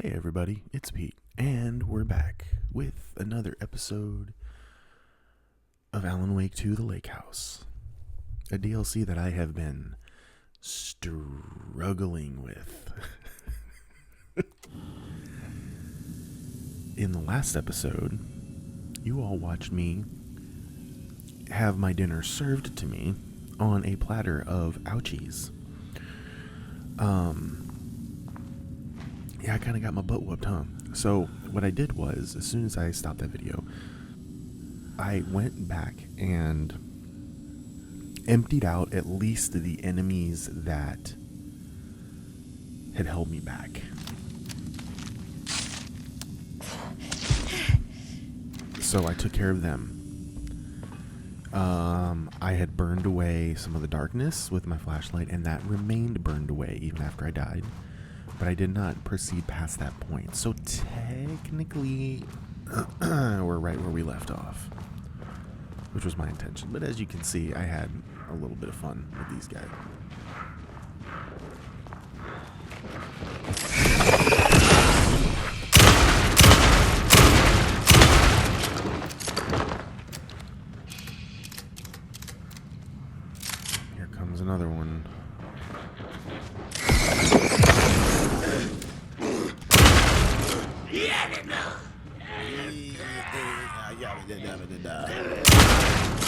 Hey everybody, it's Pete, and we're back with another episode of Alan Wake 2 The Lake House, a DLC that I have been struggling with. In the last episode, you all watched me have my dinner served to me on a platter of ouchies. Yeah, I kind of got my butt whooped, huh? So what I did was, as soon as I stopped that video, I went back and emptied out at least the enemies that had held me back. So I took care of them. I had burned away some of the darkness with my flashlight, and that remained burned away even after I died. But I did not proceed past that point. So technically, we're right where we left off, which was my intention. But as you can see, I had a little bit of fun with these guys. Here comes another one.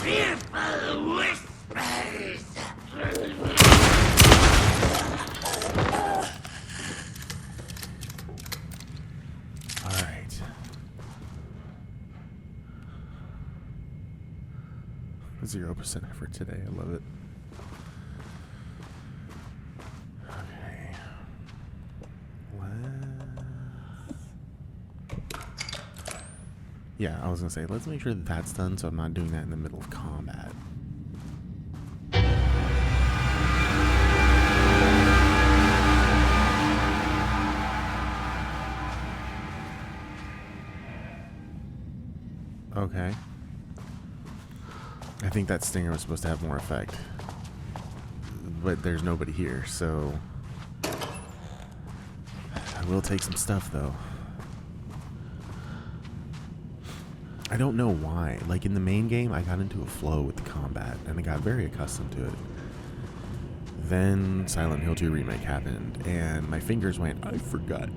Fearful whispers. Alright. 0% effort today. I love it. Okay. Yeah, I was gonna say, let's make sure that's done so I'm not doing that in the middle of combat. Okay. I think that stinger was supposed to have more effect. But there's nobody here, so I will take some stuff though. I don't know why. Like in the main game, I got into a flow with the combat and I got very accustomed to it. Then Silent Hill 2 Remake happened and my fingers went, I forgot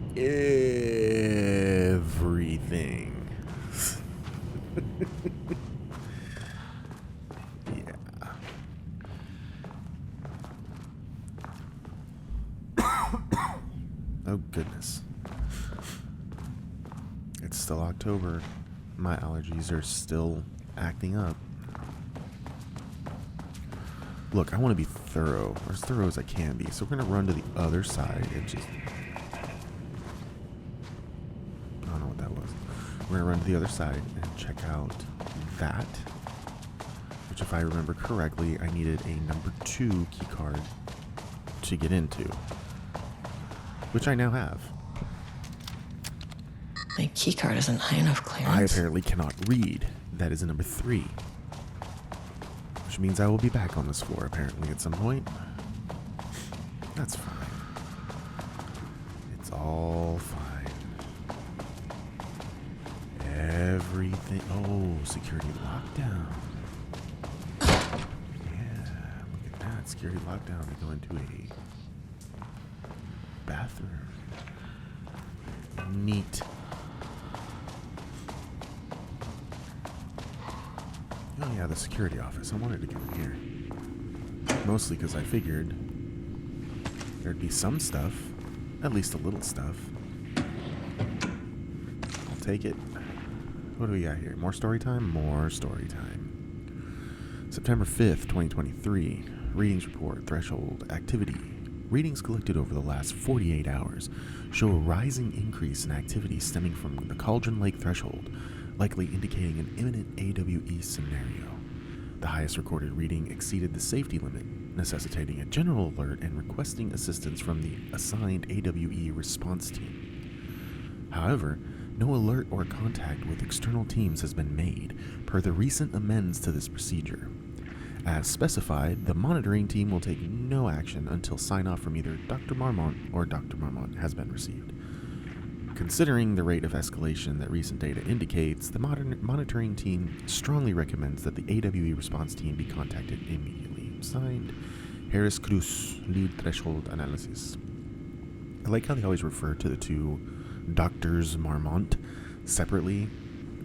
everything. Yeah. Oh goodness. It's still October. My allergies are still acting up. Look, I want to be thorough, or as thorough as I can be. So we're going to run to the other side and just... I don't know what that was. We're going to run to the other side and check out that. Which, if I remember correctly, I needed a number 2 key card to get into. Which I now have. My keycard isn't high enough I clearance. apparently cannot read. That is a number 3. Which means I will be back on this floor apparently at some point. That's fine. It's all fine. Everything. Oh, security lockdown. Yeah, look at that. Security lockdown. We go into a bathroom. Neat. Oh yeah, the security office. I wanted to go in here. Mostly because I figured there'd be some stuff. At least a little stuff. I'll take it. What do we got here? More story time? More story time. September 5th, 2023. Readings report. Threshold. Activity. Readings collected over the last 48 hours show a rising increase in activity stemming from the Cauldron Lake threshold, likely indicating an imminent AWE scenario. The highest recorded reading exceeded the safety limit, necessitating a general alert and requesting assistance from the assigned AWE response team. However, no alert or contact with external teams has been made per the recent amends to this procedure. As specified, the monitoring team will take no action until sign-off from either Dr. Marmont or Dr. Marmont has been received. Considering the rate of escalation that recent data indicates, the monitoring team strongly recommends that the AWE response team be contacted immediately. Signed, Harris Cruz, Lead Threshold Analysis. I like how they always refer to the two Doctors Marmont separately,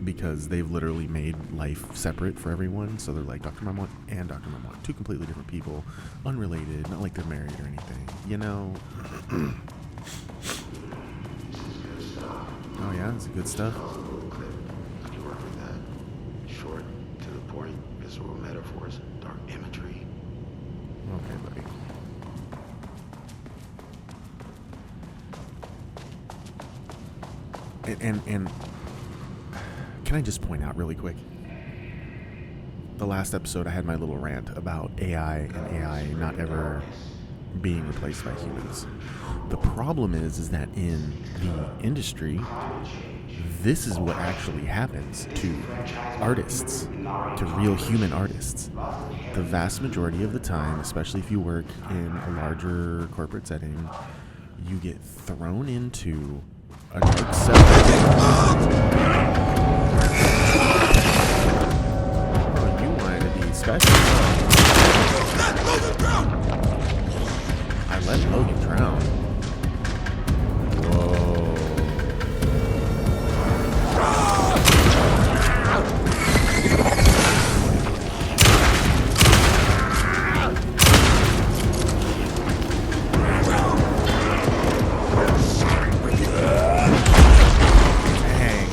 because they've literally made life separate for everyone. So they're like Dr. Marmont and Dr. Marmont, two completely different people, unrelated, not like they're married or anything, you know. Oh yeah, that's good stuff. You work with that. Short, to the point, visual metaphors, dark imagery. Okay, buddy. And can I just point out really quick? The last episode I had my little rant about AI and AI not ever being replaced by humans. The problem is that in the industry, this is what actually happens to artists, to real human artists. The vast majority of the time, especially if you work in a larger corporate setting, you get thrown into a dark cell. Oh, you wanted to be special. I let Logan drown. Whoa. Dang.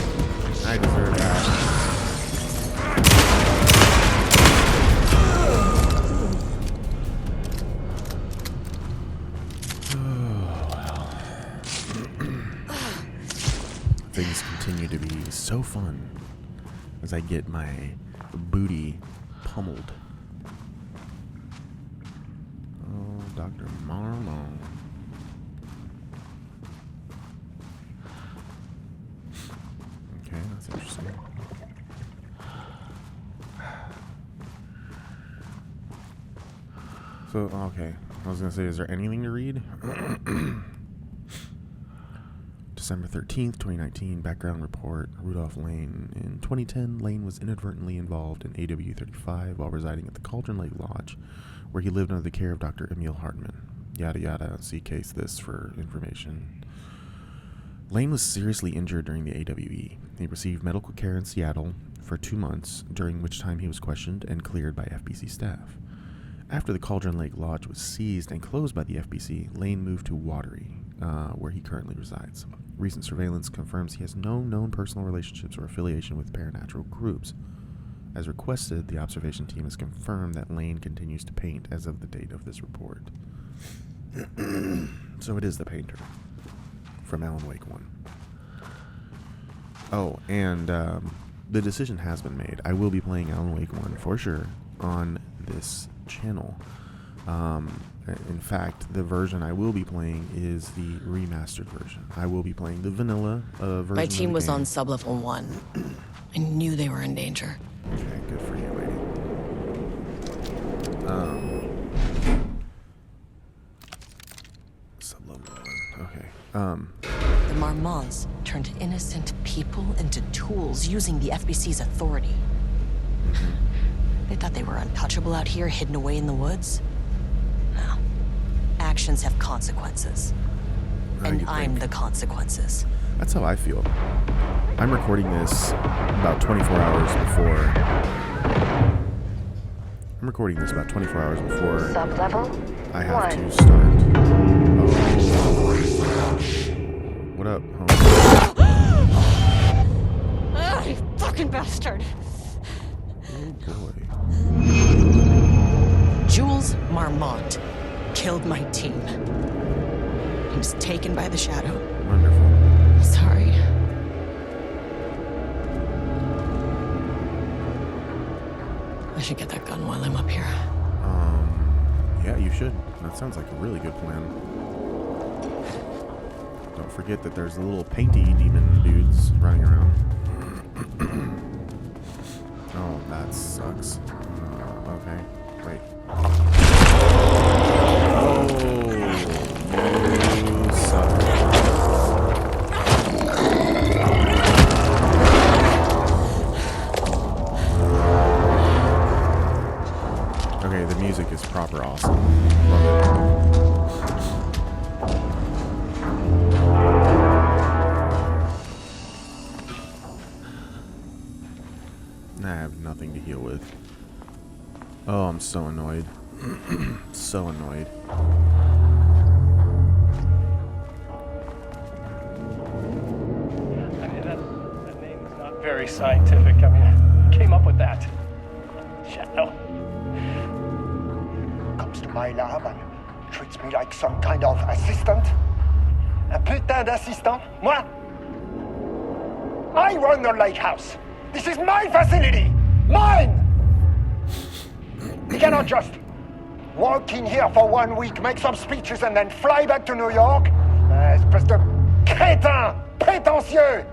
I deserve that. Things continue to be so fun as I get my booty pummeled. Oh, Dr. Marmon. Okay, that's interesting. So, okay. I was going to say, is there anything to read? December 13th, 2019, background report, Rudolph Lane. In 2010, Lane was inadvertently involved in AW-35 while residing at the Cauldron Lake Lodge, where he lived under the care of Dr. Emil Hartman. Yada yada, see case this for information. Lane was seriously injured during the AWE. He received medical care in Seattle for 2 months, during which time he was questioned and cleared by FBC staff. After the Cauldron Lake Lodge was seized and closed by the FBC, Lane moved to Watery, where he currently resides. Recent surveillance confirms he has no known personal relationships or affiliation with paranatural groups. As requested, the observation team has confirmed that Lane continues to paint as of the date of this report. So it is the painter from Alan Wake 1. Oh, and the decision has been made. I will be playing Alan Wake 1 for sure on this channel. In fact, the version I will be playing is the remastered version. I will be playing the vanilla version. My team was game. on sublevel 1. I knew they were in danger. Okay, good for you, lady. Sublevel 1. Okay. The Marmonts turned innocent people into tools using the FBC's authority. They thought they were untouchable out here, hidden away in the woods. No. Actions have consequences. And I'm the consequences. That's how I feel. I'm recording this about 24 hours before. I'm recording this about 24 hours before Sublevel I have 1. to start. Oh. What up, homie? Ah, you fucking bastard! Oh boy. Jules Marmont killed my team. He was taken by the Shadow. Wonderful. Sorry. I should get that gun while I'm up here. Yeah, you should. That sounds like a really good plan. Don't forget that there's the little painty demon dudes running around. Oh, that sucks. Okay, wait. Oh, you suck. Oh, I'm so annoyed. So annoyed. I mean, that name is not very scientific. I mean, who came up with that? Shadow. Comes to my lab and treats me like some kind of assistant. Un putain d'assistant? Moi? I run the lighthouse. This is my facility. Mine! You cannot just walk in here for 1 week, make some speeches, and then fly back to New York. Espèce de crétin, prétentieux.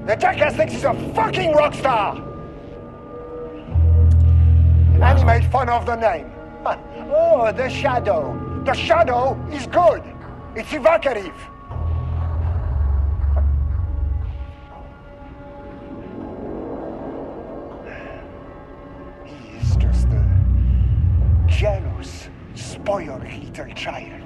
The jackass thinks he's a fucking rock star. And he made fun of the name. Oh, the Shadow. The Shadow is good. It's evocative. He is just a jealous, spoiled little child.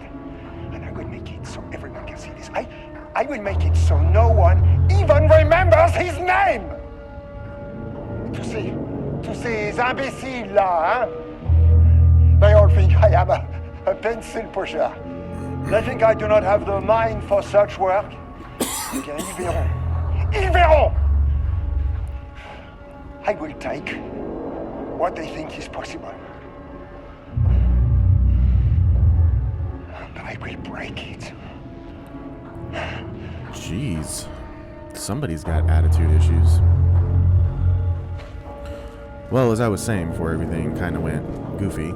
And I will make it so everyone can see this. I will make it so no one even remembers his name. Tu ces imbéciles là, hein? They all think I am a pencil pusher. They think I do not have the mind for such work. Eh bien, ils verront. Ils verront! I will take what they think is possible. But I will break it. Jeez. Somebody's got attitude issues. Well, as I was saying before everything kind of went goofy,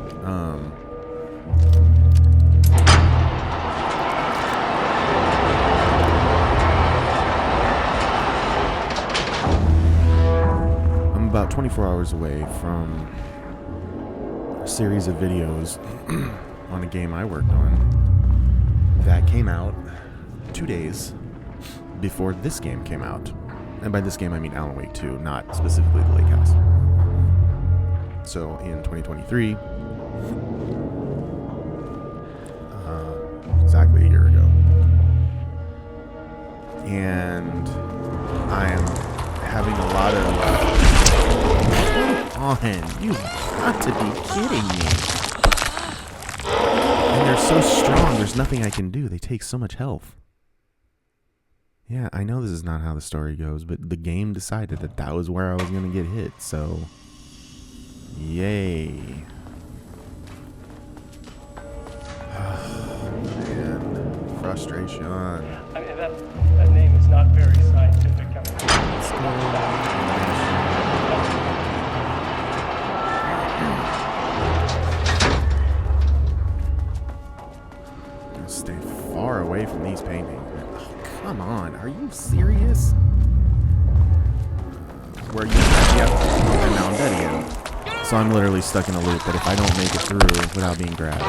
I'm about 24 hours away from a series of videos on a game I worked on that came out 2 days before this game came out. And by this game, I mean Alan Wake 2, not specifically the Lake House. So in 2023, exactly a year ago. And I am having a lot of... Come on, you've got to be kidding me. And they're so strong, there's nothing I can do. They take so much health. Yeah, I know this is not how the story goes, but the game decided that that was where I was going to get hit, so... Yay. Man, frustration. I mean, that name is not very scientific. I mean, Let's go. Stay far away from these paintings. Oh, come on, are you serious? Where you? Yep, and now I'm dead again. So I'm literally stuck in a loop that if I don't make it through without being grabbed, I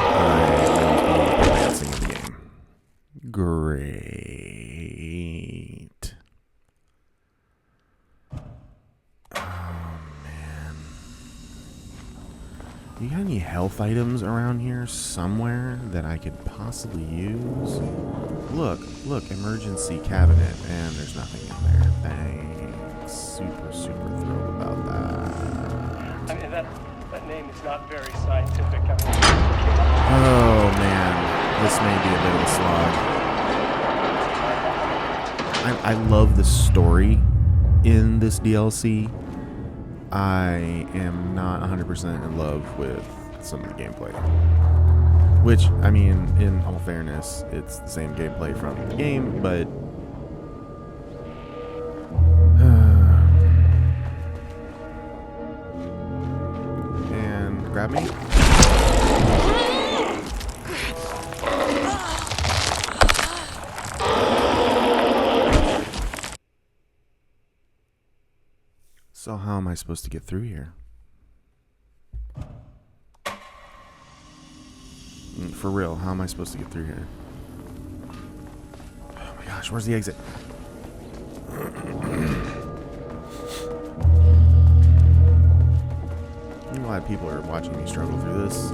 won't be advancing in the game. Great. Oh, man. You got any health items around here somewhere that I could possibly use? Look, emergency cabinet, and there's nothing in there. Thanks. Super thrilled about that. I mean, that name is not very scientific. I mean, Oh man, this may be a bit of a slog. I love the story in this DLC. I am not 100% in love with some of the gameplay. Which, I mean, in all fairness, it's the same gameplay from the game, but... and grab me? So how am I supposed to get through here? For real, how am I supposed to get through here? Oh my gosh, where's the exit? I'm glad people are watching me struggle through this.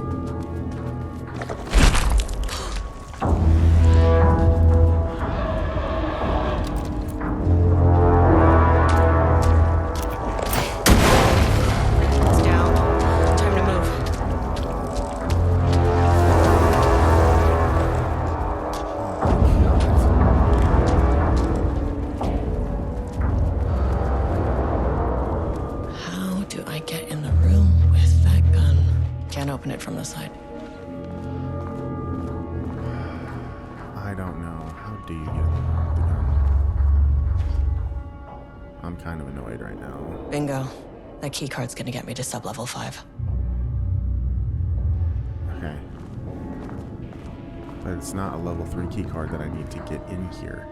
from the side. I don't know. How do you get the gun? I'm kind of annoyed right now. Bingo. That key card's gonna get me to sub-level 5. Okay. But it's not a level 3 key card that I need to get in here.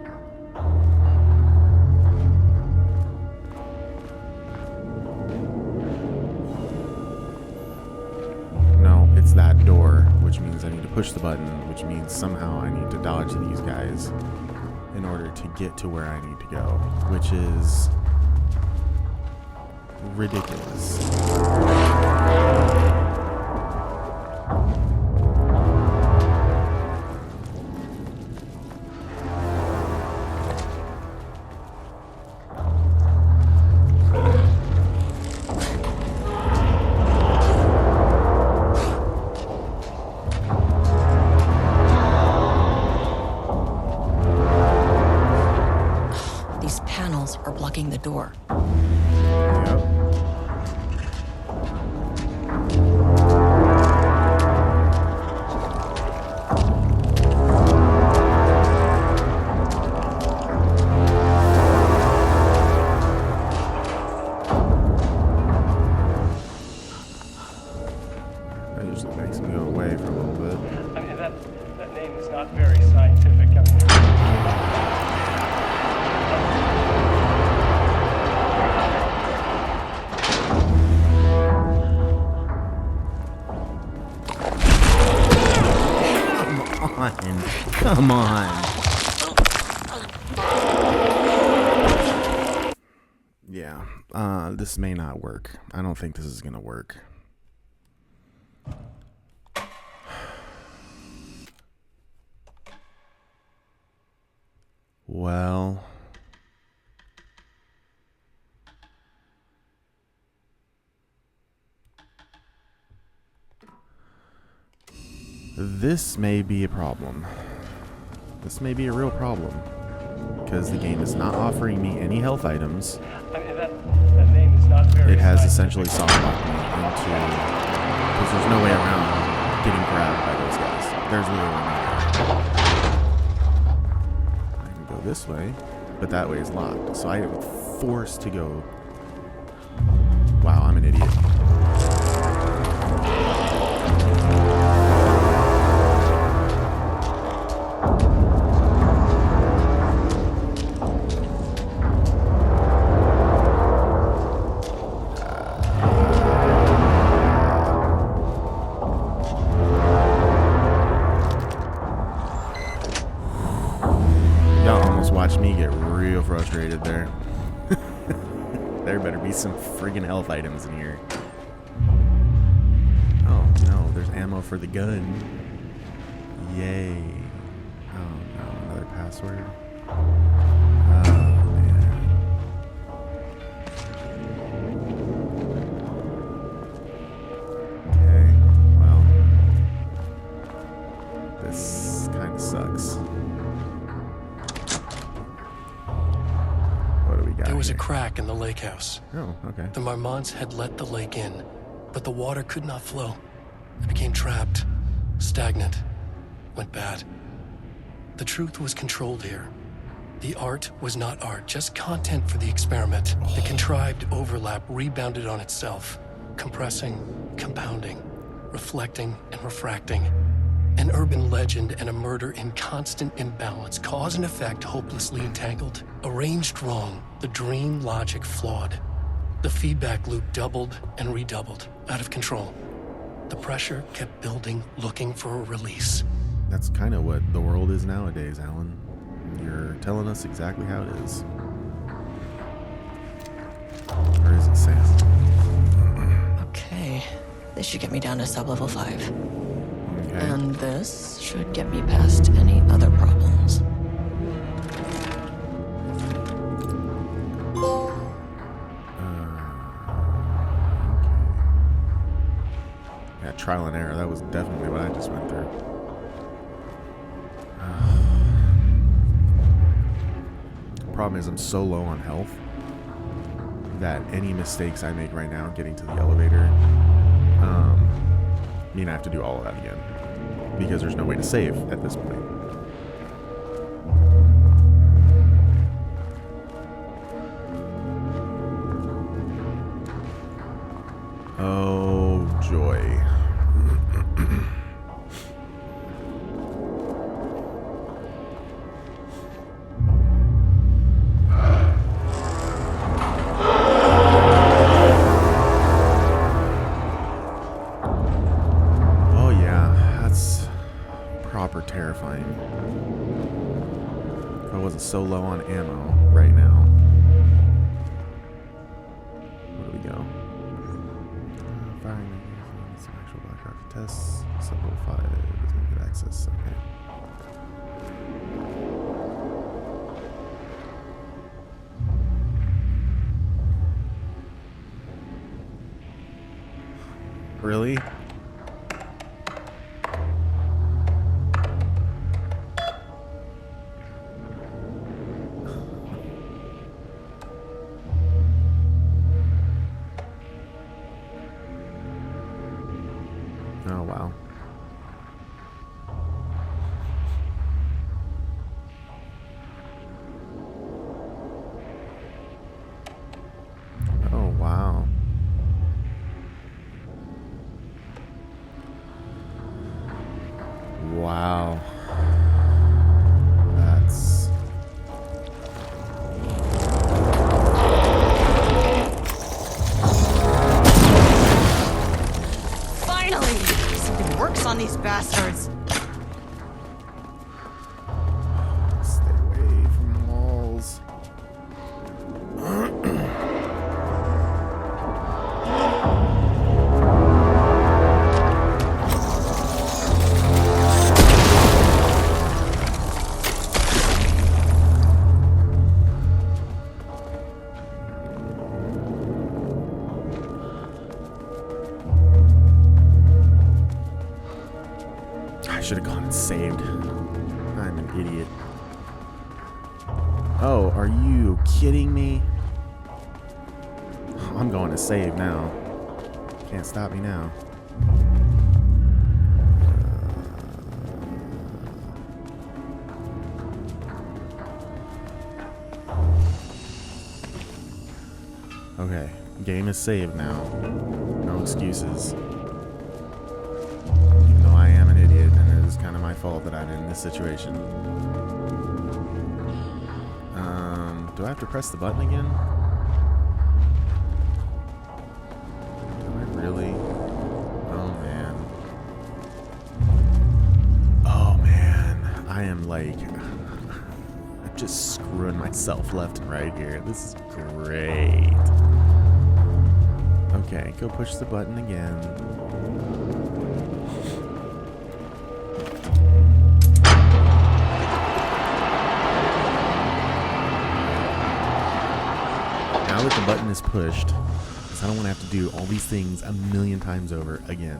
No, it's that door, which means I need to push the button, which means somehow I need to dodge these guys in order to get to where I need to go, which is ridiculous. These panels are blocking the door. Yep. That usually makes me go away for a little bit. I mean, that name is not very scientific. I mean, Come on. Yeah, this may not work. I don't think this is gonna work. Well, this may be a problem. This may be a real problem. Because the game is not offering me any health items. I mean, that name is not very It has scientific. essentially soft-locked me into... Because there's no way around getting grabbed by those guys. There's really no way. I can go this way, but that way is locked. So I am forced to go... Wow, I'm an idiot. Y'all almost watched me get real frustrated there. There better be some friggin' health items in here. Oh no, there's ammo for the gun. Yay. Oh no, another password. Oh man. Okay, well. This kind of sucks. What do we got There was a here? crack in the lake house. Oh, okay. The Marmonts had let the lake in, but the water could not flow. It became trapped, stagnant, went bad. The truth was controlled here. The art was not art, just content for the experiment. The contrived overlap rebounded on itself, compressing, compounding, reflecting, and refracting. An urban legend and a murder in constant imbalance, cause and effect hopelessly entangled. Arranged wrong, the dream logic flawed. The feedback loop doubled and redoubled, out of control. The pressure kept building, looking for a release. That's kind of what the world is nowadays, Alan. You're telling us exactly how it is. Or is it Sam? Okay. This should get me down to sub-level 5. Okay. And this should get me past any other problems. Yeah, trial and error. That was definitely what I just went through. Problem is, I'm so low on health that any mistakes I make right now getting to the elevator mean I have to do all of that again. Because there's no way to save at this point. Oh, joy. Oh, yeah, that's proper terrifying. If I wasn't so low on ammo right now. Where do we go? Firing some actual Blackhawk tests. Level 5 is going to get access. Okay. Really? Oh, wow. Oh, wow. Wow. That's... Finally! Something works on these bastards. Stay away from the walls. I should have gone and saved. I'm an idiot. Oh, are you kidding me? I'm going to save now. Can't stop me now. Okay, game is saved now. No excuses. Even though I am an idiot, and it is kind of my fault that I'm in this situation. Do I have to press the button again? Do I really? Oh man. Oh man. I am like... I'm just screwing myself left and right here. This is great. Okay, go push the button again. Now that the button is pushed, because I don't want to have to do all these things a million times over again.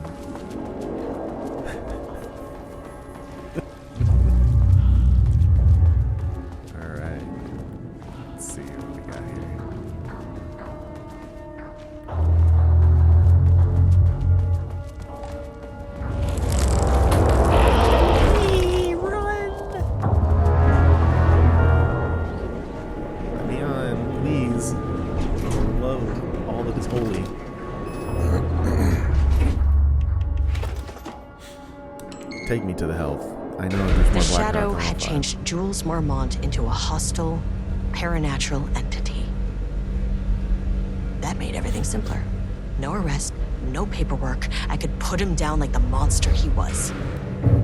Alright. Let's see what we got here. Let me on, please. Love all that is holy. Take me to the health. I know there's more The Black Shadow Hawk on had the changed Jules Marmont into a hostile, paranatural entity. That made everything simpler. No arrest, no paperwork. I could put him down like the monster he was.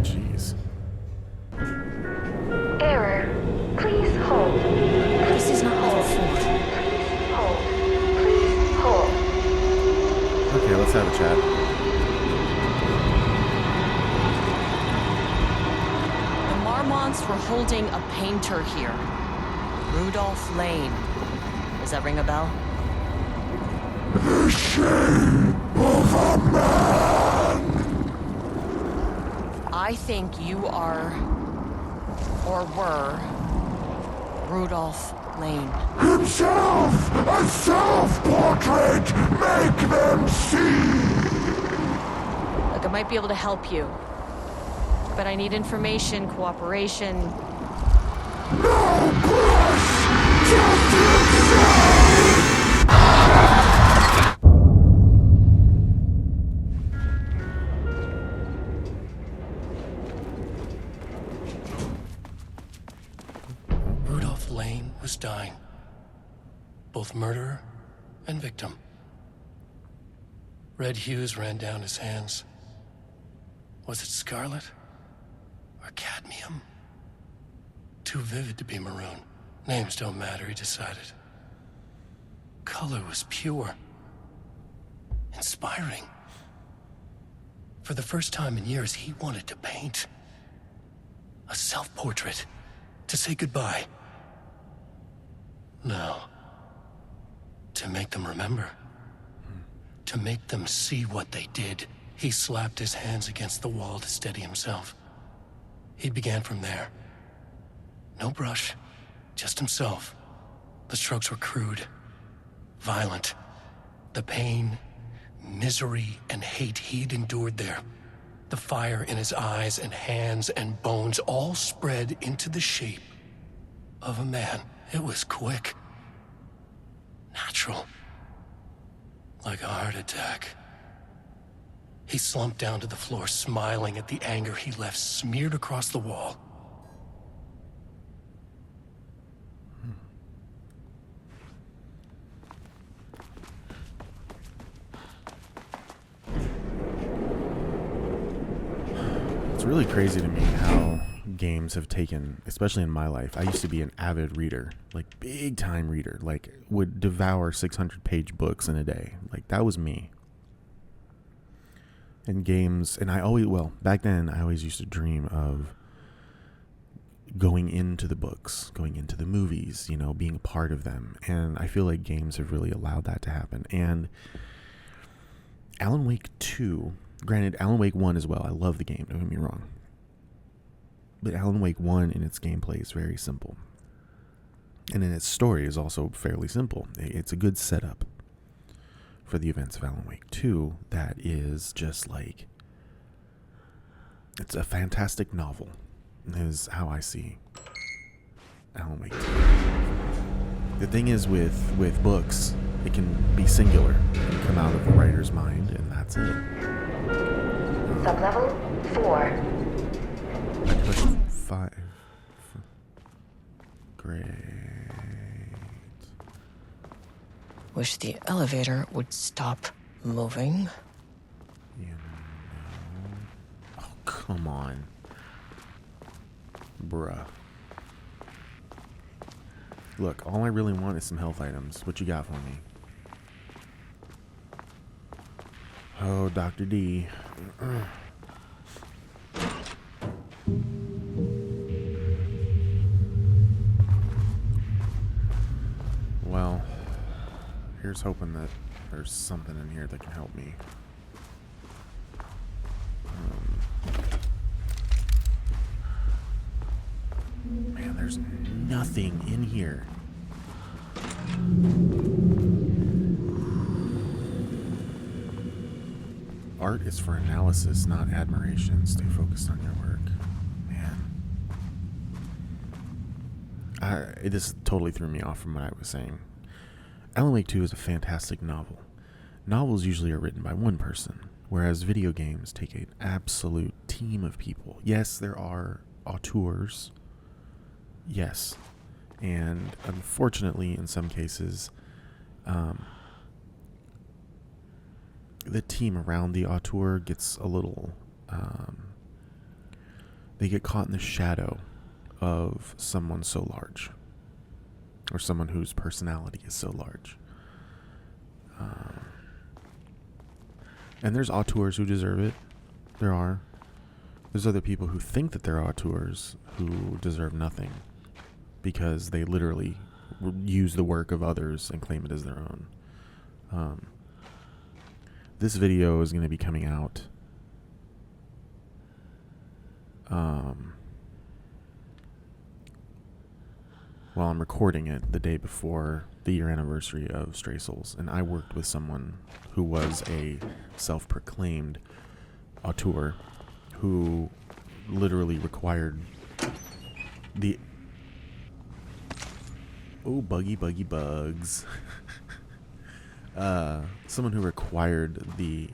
Jeez. Error. Please hold. This is not level 4. Hold. Please hold. Okay, let's have a chat. The Marmonts were holding a painter here. Rudolph Lane. Does that ring a bell? I think you are, or were, Rudolph Lane. Himself! A self-portrait! Make them see! Like a might be able to help you. But I need information, cooperation. Rudolph Lane was dying. Both murderer and victim. Red hues ran down his hands. Was it scarlet or cadmium? Too vivid to be maroon. Names don't matter, he decided. Color was pure. Inspiring. For the first time in years, he wanted to paint. A self-portrait. To say goodbye. No. To make them remember. To make them see what they did. He slapped his hands against the wall to steady himself. He began from there. No brush, just himself. The strokes were crude, violent. The pain, misery, and hate he'd endured there. The fire in his eyes and hands and bones all spread into the shape of a man. It was quick. Natural. Like a heart attack. He slumped down to the floor, smiling at the anger he left smeared across the wall. It's really crazy to me how games have taken, especially in my life. I used to be an avid reader, like big time reader, like would devour 600-page books in a day. Like that was me. And games, and back then I always used to dream of going into the books, going into the movies, being a part of them. And I feel like games have really allowed that to happen. And Alan Wake 2, granted, Alan Wake 1 as well. I love the game, don't get me wrong. But Alan Wake 1 in its gameplay is very simple. And in its story is also fairly simple. It's a good setup for the events of Alan Wake 2 that is just like... It's a fantastic novel, is how I see Alan Wake 2. The thing is with books, it can be singular. It can come out of the writer's mind, and that's it. Sublevel 4. Push 5. Great. Wish the elevator would stop moving. Oh, come on. Bruh. Look, all I really want is some health items. What you got for me? Oh, Dr. D. Well, here's hoping that there's something in here that can help me. Man, there's nothing in here. Art is for analysis, not admiration. Stay focused on your work. Man. This totally threw me off from what I was saying. Alan Wake 2 is a fantastic novel. Novels usually are written by one person, whereas video games take an absolute team of people. Yes, there are auteurs. Yes. And unfortunately, in some cases, the team around the auteur gets a little... they get caught in the shadow of someone so large. Or someone whose personality is so large. And there's auteurs who deserve it. There are. There's other people who think that they're auteurs who deserve nothing. Because they literally use the work of others and claim it as their own. This video is going to be coming out while I'm recording it the day before the year anniversary of Stray Souls. And I worked with someone who was a self-proclaimed auteur who literally required the... Oh, buggy bugs. Someone who required the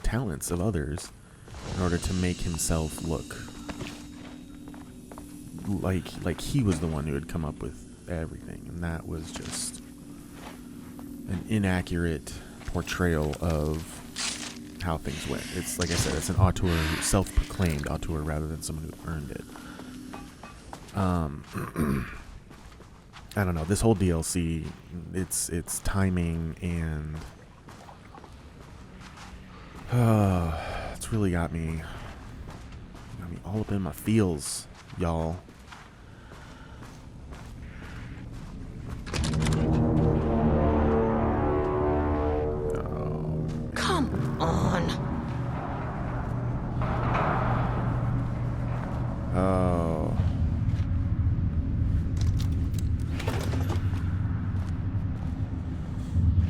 talents of others in order to make himself look like he was the one who had come up with everything, and that was just an inaccurate portrayal of how things went. It's like I said, it's an auteur, self-proclaimed auteur, rather than someone who earned it. I don't know. This whole DLC, its timing and it's really got me all up in my feels, y'all. Come on. Oh.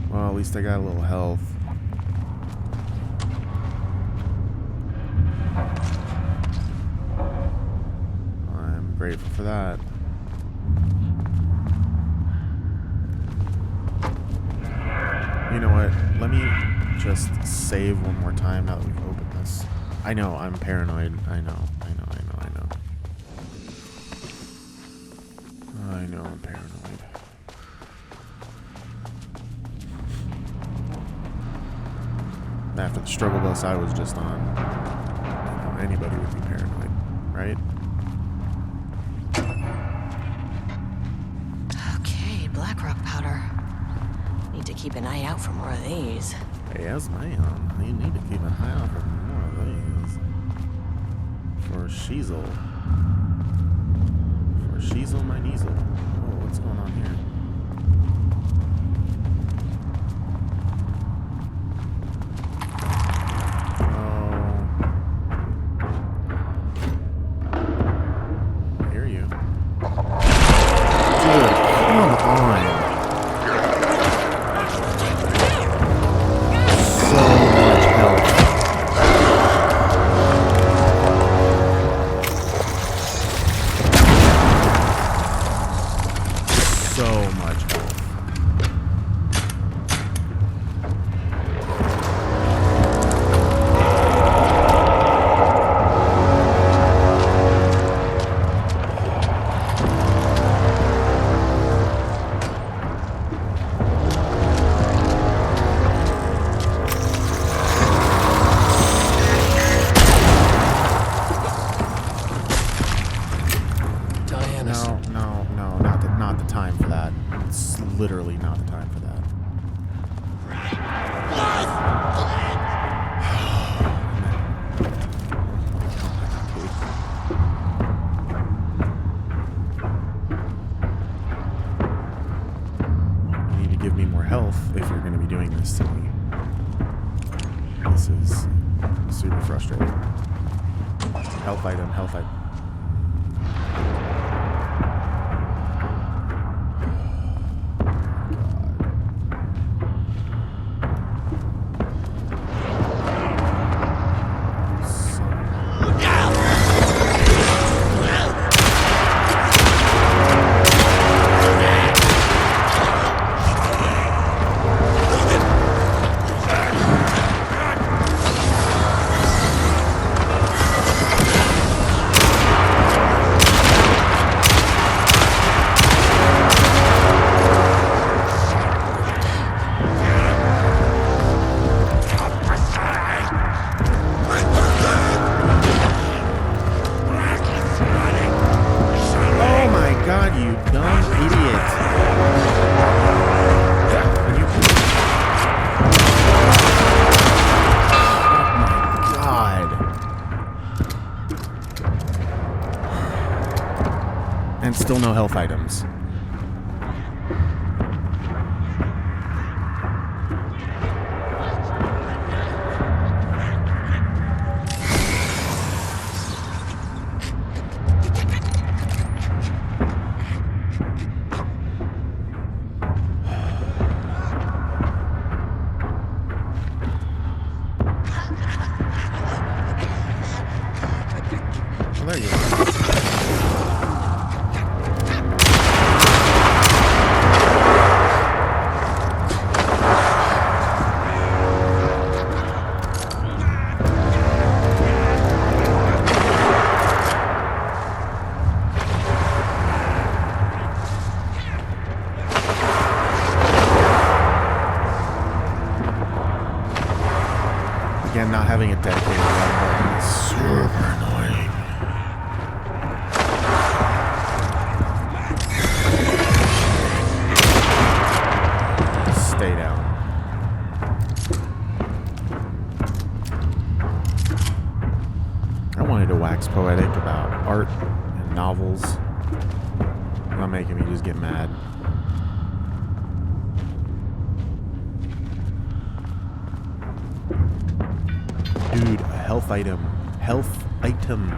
Well, at least I got a little health. I'm grateful for that. You know what? Let me just save one more time now that we've opened this. I know, I'm paranoid. I know, I'm paranoid. After the struggle bus I was just on, anybody would be paranoid, right? Okay, Blackrock powder. Need to keep an eye out for more of these. Yes, ma'am. You need to keep an eye out for more of these. For Sheezel. For Sheezel, my Neasel. Oh, what's going on here? Not the time for that. It's literally not the time for that. You need to give me more health if you're going to be doing this to me. This is super frustrating. Health item, health item. And still no health items. And not having a dedicated run button is super annoying. Stay down. I wanted to wax poetic about art and novels. Not making me just get mad. Dude, a health item. Health item.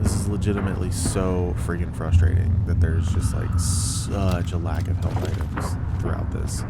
This is legitimately so freaking frustrating that there's just like such a lack of health items throughout this.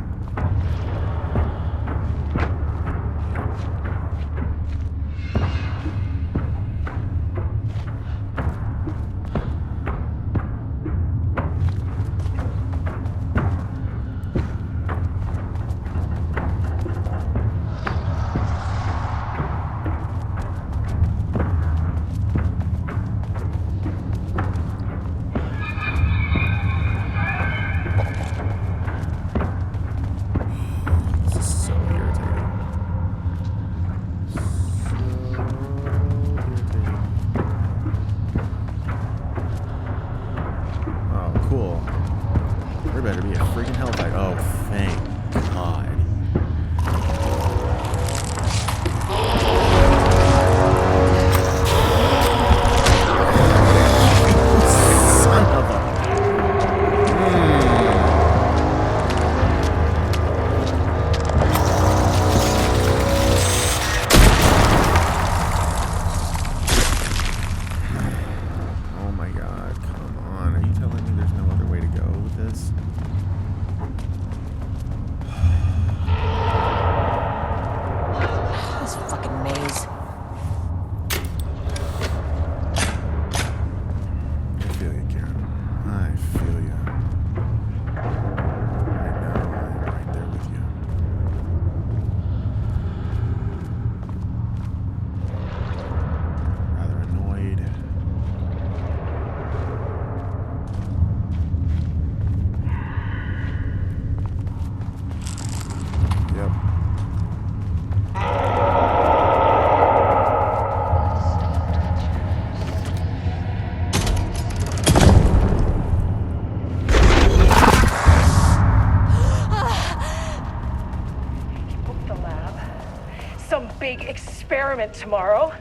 Big experiment tomorrow.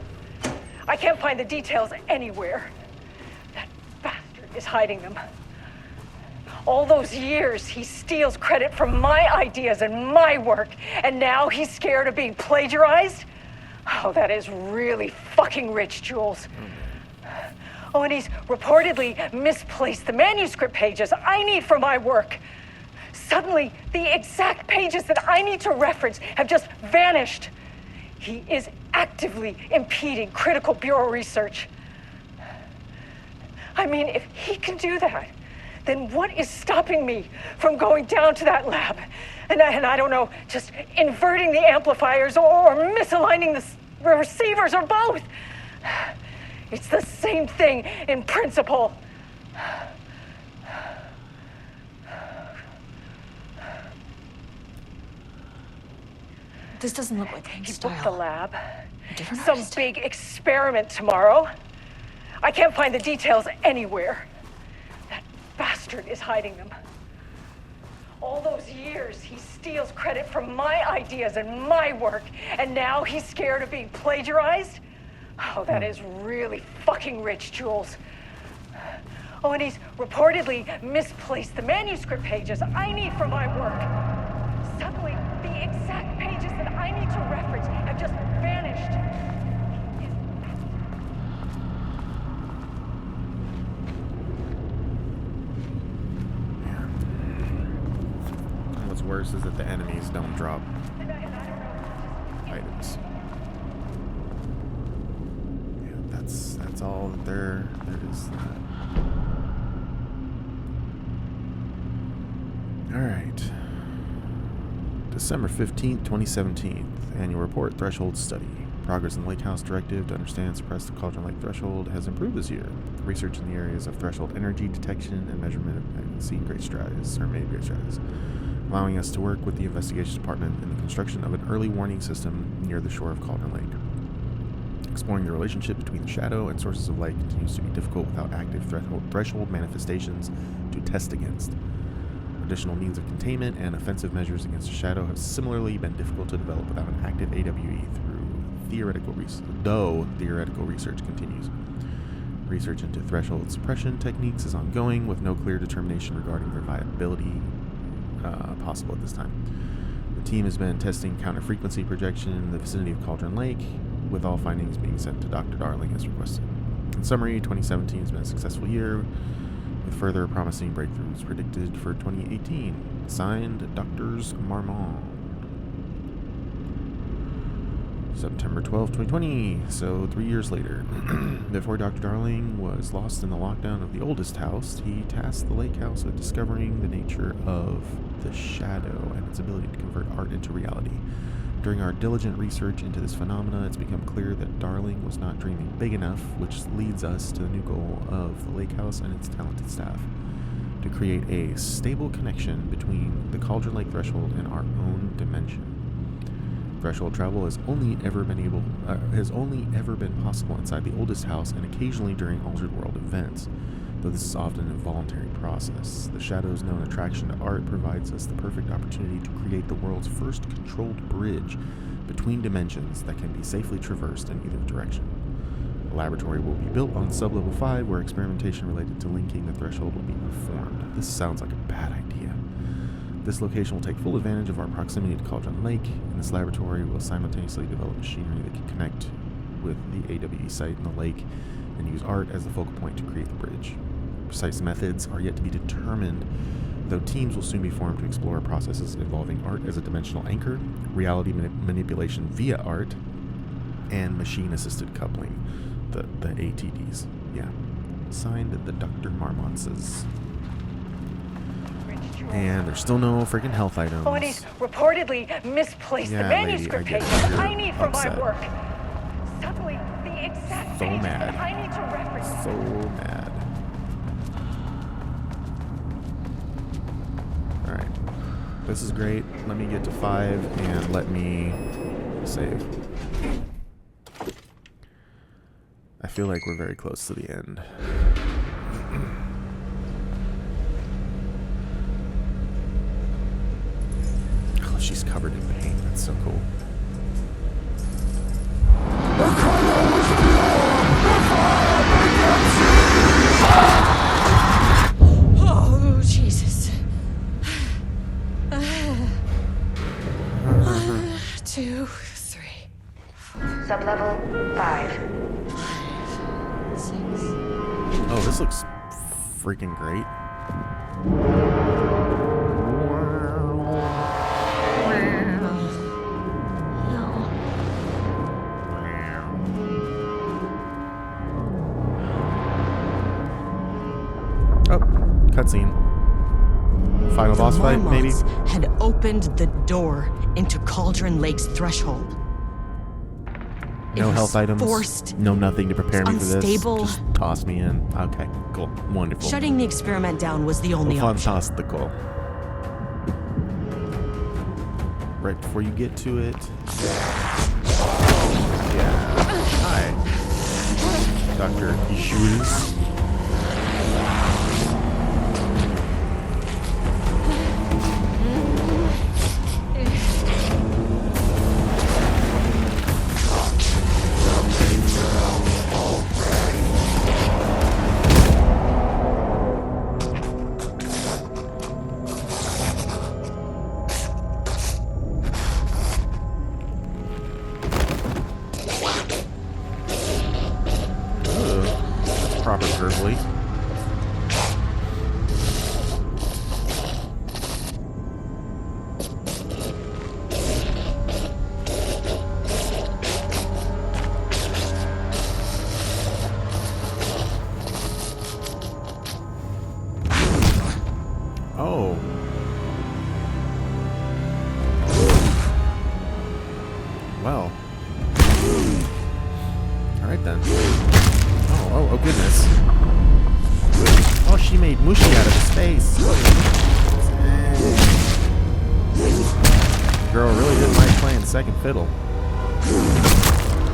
I can't find the details anywhere. That bastard is hiding them. All those years, he steals credit for my ideas and my work, and now he's scared of being plagiarized? Oh, that is really fucking rich, Jules. Oh, and he's reportedly misplaced the manuscript pages I need for my work. Suddenly, the exact pages that I need to reference have just vanished. He is actively impeding critical bureau research. I mean, if he can do that, then what is stopping me from going down to that lab? And I don't know, just inverting the amplifiers or misaligning the receivers or both. It's the same thing in principle. This doesn't look like He style. booked the lab. Different Some artist. big experiment tomorrow. I can't find the details anywhere. That bastard is hiding them. All those years, he steals credit for my ideas and my work, and now he's scared of being plagiarized? Oh, that is really fucking rich, Jules. Oh, and he's reportedly misplaced the manuscript pages I need for my work. Suddenly, the exact pages that I need to reference have just vanished. And what's worse is that the enemies don't drop items. Yeah, that's all that there is. All right. December 15th, 2017. Annual report, Threshold study. Progress in the Lake House Directive to understand and suppress the Cauldron Lake threshold has improved this year. Research in the areas of threshold energy detection and measurement have seen great strides, or made great strides. allowing us to work with the investigations department in the construction of an early warning system near the shore of Cauldron Lake. Exploring the relationship between the shadow and sources of light continues to be difficult without active threshold manifestations to test against. Additional means of containment and offensive measures against the shadow have similarly been difficult to develop without an active AWE theoretical research, though theoretical research continues. Research into threshold suppression techniques is ongoing, with no clear determination regarding their viability possible at this time. The team has been testing counter-frequency projection in the vicinity of Cauldron Lake, with all findings being sent to Dr. Darling as requested. In summary, 2017 has been a successful year, with further promising breakthroughs predicted for 2018. Signed, Drs. Marmont. September 12, 2020, so 3 years later. Before Dr. Darling was lost in the lockdown of the oldest house, he tasked the lake house with discovering the nature of the shadow and its ability to convert art into reality. During our diligent research into this phenomena, it's become clear that Darling was not dreaming big enough, which leads us to the new goal of the lake house and its talented staff: to create a stable connection between the Cauldron Lake threshold and our own dimension. Threshold travel has only ever been possible inside the oldest house and occasionally during altered world events, though this is often an involuntary process. The shadow's known attraction to art provides us the perfect opportunity to create the world's first controlled bridge between dimensions that can be safely traversed in either direction. A laboratory will be built on Sublevel 5 where experimentation related to linking the threshold will be performed. This sounds like a bad idea. This location will take full advantage of our proximity to Cauldron Lake, and this laboratory will simultaneously develop machinery that can connect with the AWE site in the lake and use art as the focal point to create the bridge. Precise methods are yet to be determined, though teams will soon be formed to explore processes involving art as a dimensional anchor, reality manipulation via art, and machine-assisted coupling, the ATDs. Yeah. Signed, the Dr. Marmontses. And there's still no freaking health items. Oh, and he's reportedly misplaced the manuscript lady, pages I need for upset. my work. Suddenly, the exact So pages mad. that I need to reference. So mad. Alright. This is great. Let me get to 5 and let me save. I feel like we're very close to the end. Oh, she's covered in paint. That's so cool. Oh, Jesus. 2, 3, Sublevel 5. 6. Oh, this looks freaking great. Oh, cutscene. Final boss fight, maybe? Marmonts had opened the door into Cauldron Lake's threshold. No was health items. forced. No nothing to prepare me for this. Unstable. Just toss me in. Okay, cool. Wonderful. Shutting the experiment down was the only option. Fantastical. Right before you get to it. Yeah. Hi. Dr. Jules. Proper verbally. Oh. Well. All right then. Oh goodness. Oh, she made Mushi out of space. girl really didn't like playing second fiddle.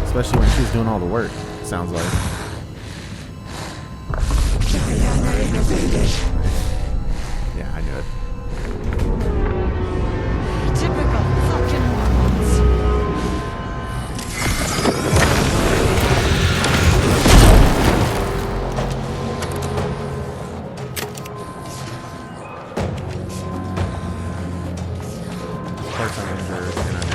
Especially when she was doing all the work, sounds like. Yeah, I knew it. Typical fucking morons. Of course I'm injured, and I'm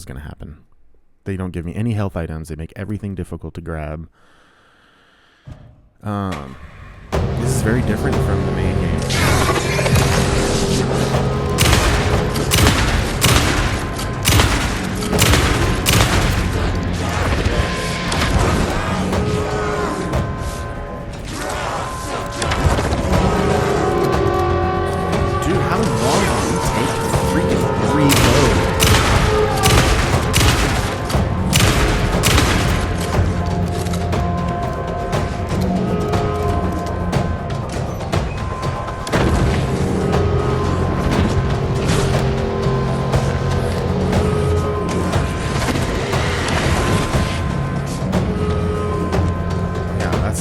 going to happen. They don't give me any health items. They make everything difficult to grab. This is very different from the main game. Dude, how long did we take to freaking reload?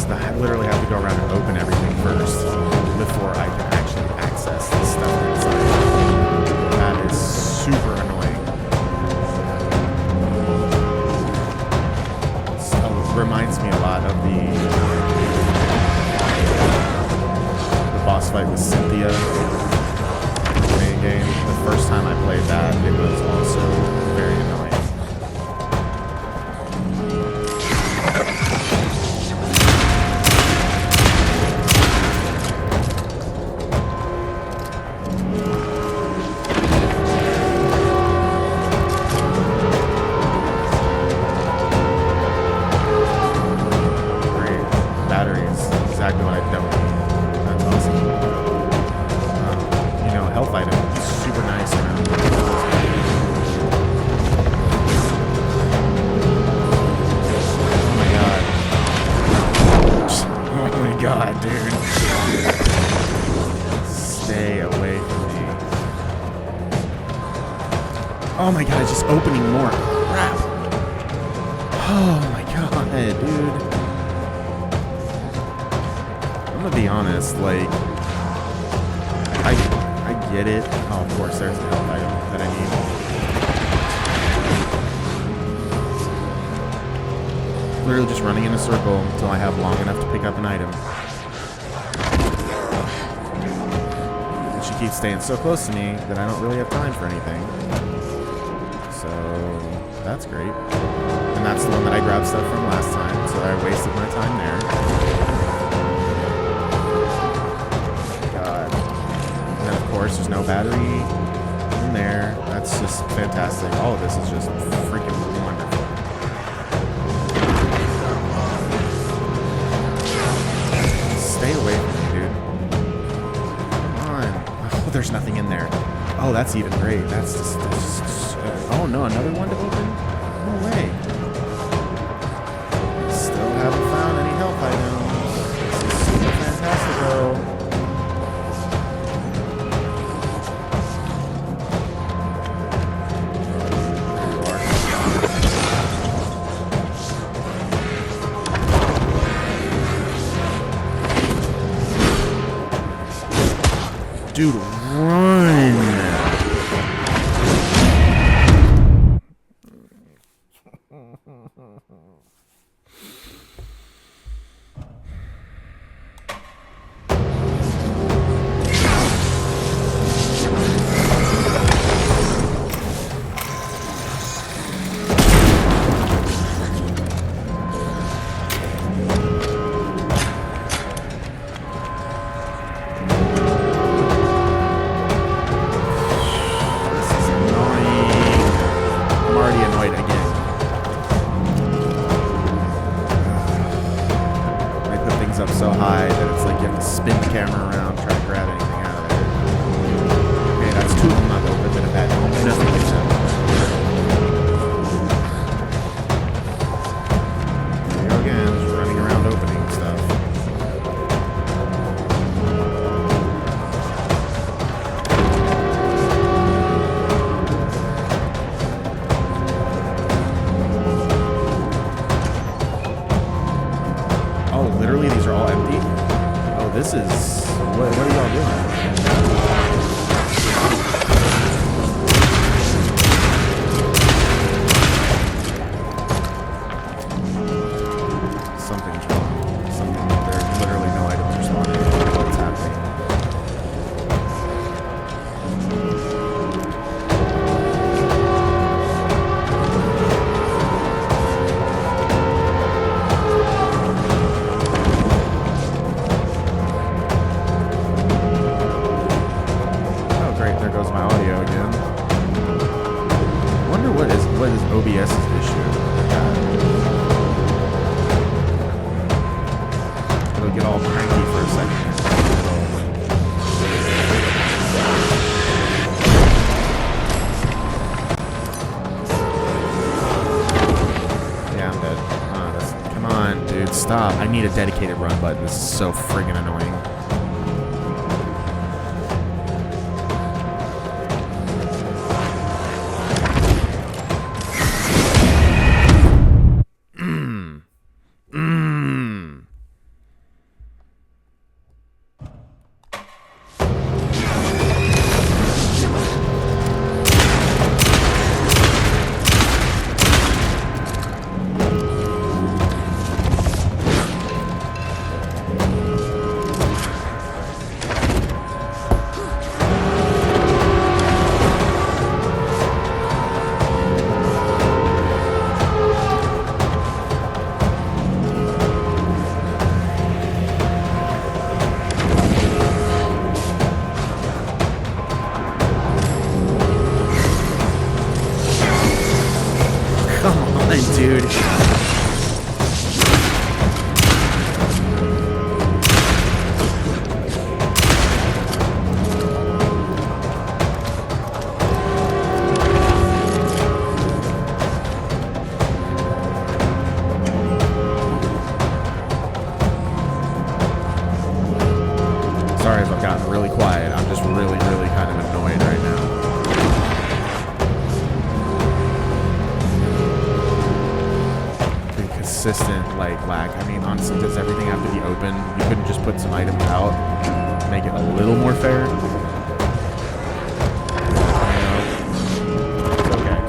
I literally have to go around and open everything first before I can actually access the stuff inside. That is super annoying. So it reminds me a lot of the boss fight with Cynthia in the main game. The first time I played that, it was also very annoying. Exactly what I don't need. That's awesome. You know, health item is super nice around. Oh my god. Oh my god, dude. Stay away from me. Oh my god, it's just opening more crap. Oh my god, dude. I'm gonna be honest, like, I get it. Oh, of course, there's the health item that I need. Literally just running in a circle until I have long enough to pick up an item. And she keeps staying so close to me that I don't really have time for anything. So, that's great. And that's the one that I grabbed stuff from last time, so I wasted my time there. Of course, there's no battery in there. That's just fantastic. All of this is just freaking wonderful. Stay away from me, dude. Come on. Oh, there's nothing in there. Oh, that's even great. That's just oh no, another one to open? No way. Still haven't found any health items. This is super fantastical. Dude, run! so high that it's like you have to spin the camera around, try to grab anything out of there. Okay, that's two of them not open that have had nothing like that. There you go again, just running around opening stuff. Oh, literally, these are all empty? Oh, this is... What are y'all doing? Something's wrong. There's literally no items responding. What's happening? Oh, great. There goes my audio again. I wonder what is OBS's issue with that. It'll get all cranky for a second. Yeah, I'm dead. Come on, dude, stop. I need a dedicated run button. This is so friggin' annoying. Dude. Sorry if I've gotten really quiet. I'm just really kind of annoyed right now. Consistent like lack. I mean, honestly, does everything have to be open? You couldn't just put some items out, make it a little more fair. It's okay.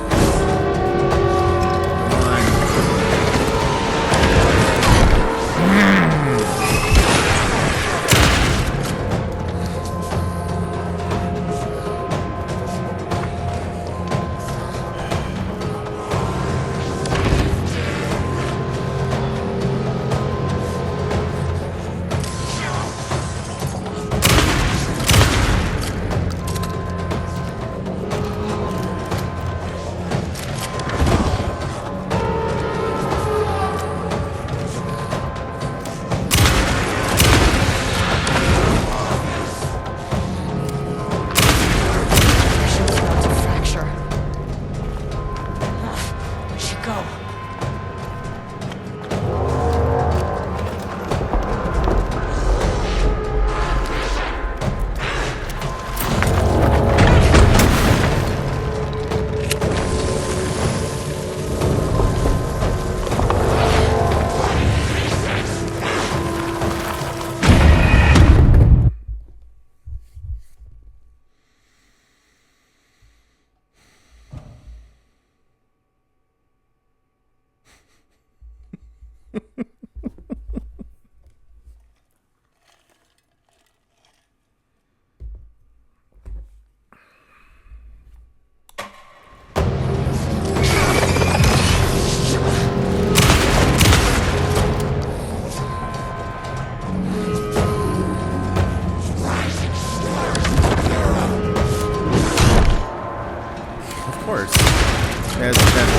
As that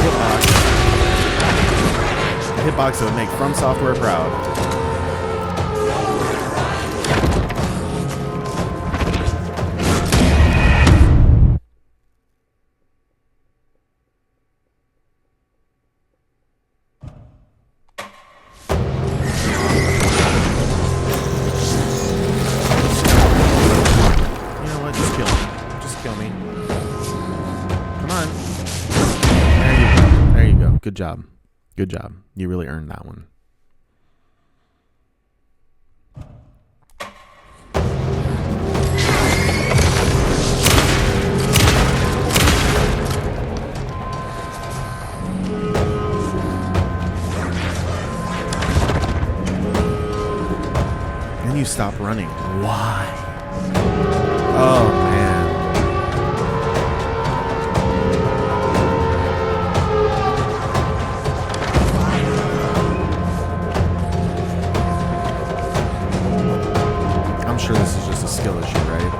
hitbox that would make From Software proud. Good job. Good job. You really earned that one. And you stop running. Why? Oh, man. I'm sure this is just a skill issue, right?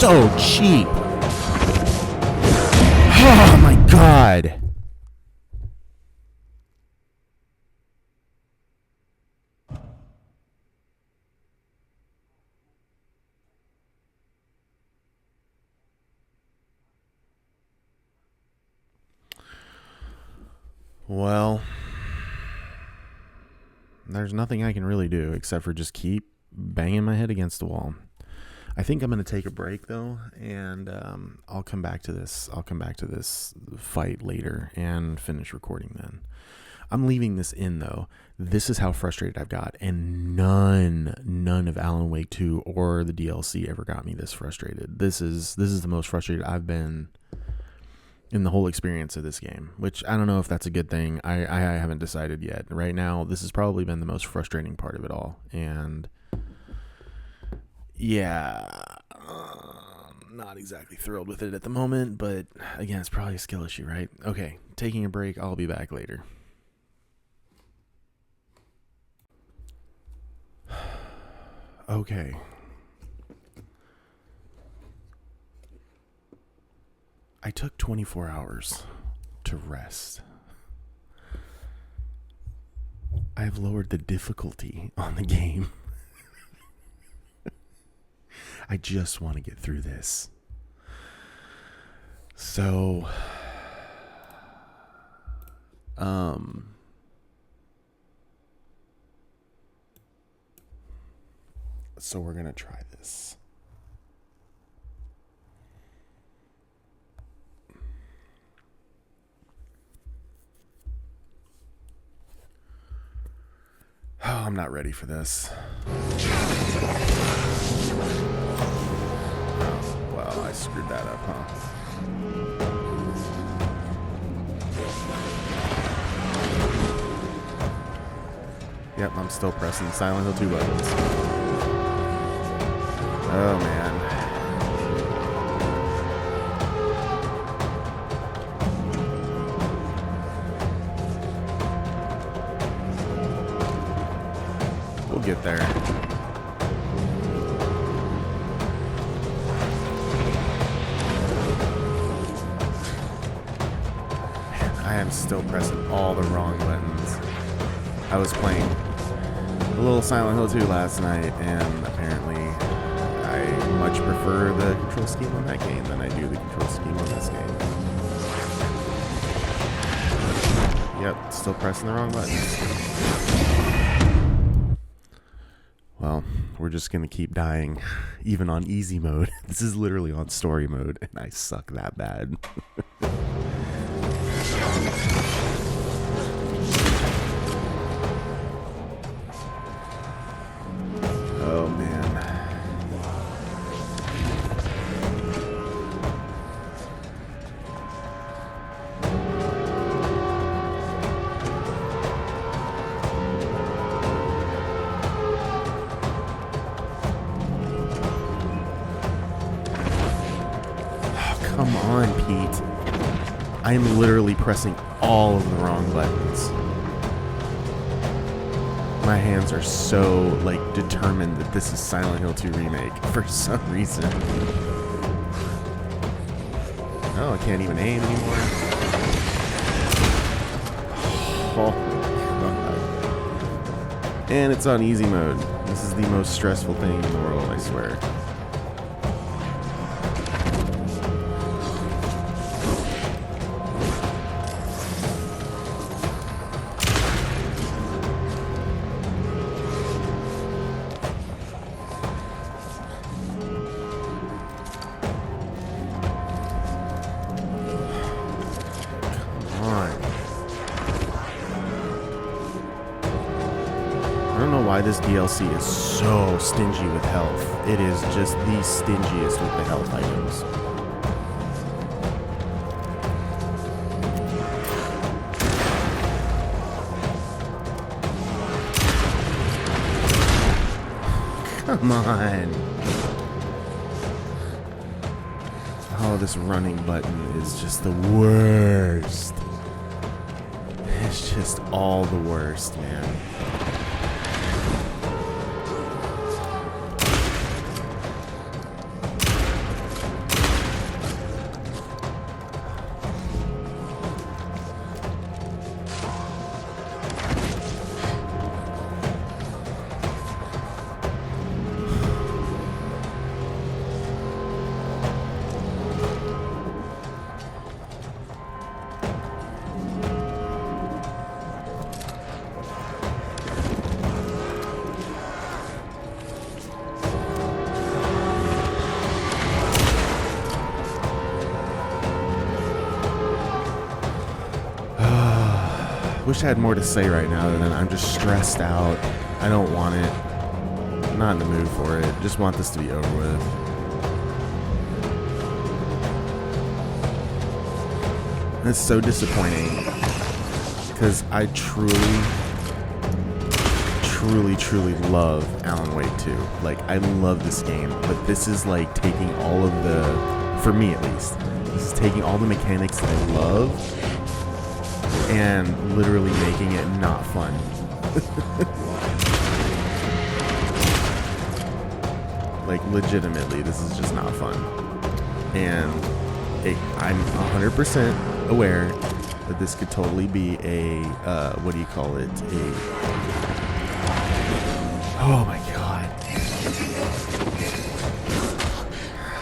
So cheap. Oh my god. Well, there's nothing I can really do except for just keep banging my head against the wall. I think I'm going to take a break though, and I'll come back to this. I'll come back to this fight later and finish recording then. I'm leaving this in though. This is how frustrated I've got, and none of Alan Wake 2 or the DLC ever got me this frustrated. This is the most frustrated I've been in the whole experience of this game, which I don't know if that's a good thing. I haven't decided yet. Right now, this has probably been the most frustrating part of it all, and yeah, not exactly thrilled with it at the moment, but again, it's probably a skill issue, right? Okay, taking a break. I'll be back later. Okay. I took 24 hours to rest. I have lowered the difficulty on the game. I just want to get through this. So, so we're going to try this. Oh, I'm not ready for this. Well, I screwed that up, huh? Yep, I'm still pressing Silent Hill 2 buttons. Oh, man. We'll get there. I am still pressing all the wrong buttons. I was playing a little Silent Hill 2 last night, and apparently I much prefer the control scheme on that game than I do the control scheme on this game. Yep, still pressing the wrong buttons. Well, we're just going to keep dying, even on easy mode. This is literally on story mode, and I suck that bad. Oh, man. on, Pete. I am literally pressing all of the wrong buttons. My hands are so, like, determined that this is Silent Hill 2 Remake for some reason. Oh, I can't even aim anymore. Oh, God. And it's on easy mode. This is the most stressful thing in the world, I swear. This DLC is so stingy with health. It is just the stingiest with the health items. Come on. Oh, this running button is just the worst. It's just all the worst, man. Wish I had more to say right now than I'm just stressed out. I don't want it. I'm not in the mood for it. Just want this to be over with. And it's so disappointing because I truly love Alan Wake 2. Like, I love this game, but this is like taking all of the, for me at least, this is taking all the mechanics that I love and literally making it not fun. Like, legitimately, this is just not fun. And I'm 100% aware that this could totally be a, what do you call it? Oh my god.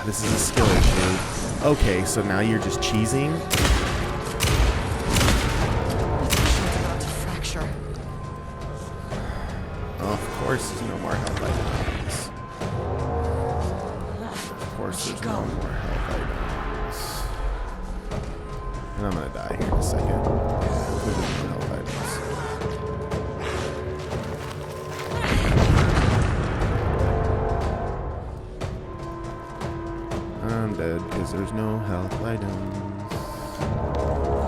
This is a skill issue. Okay, so now you're just cheesing? Of course there's no more health items. Of course there's no more health items. And I'm gonna die here in a second. There's no health items. I'm dead because there's no health items.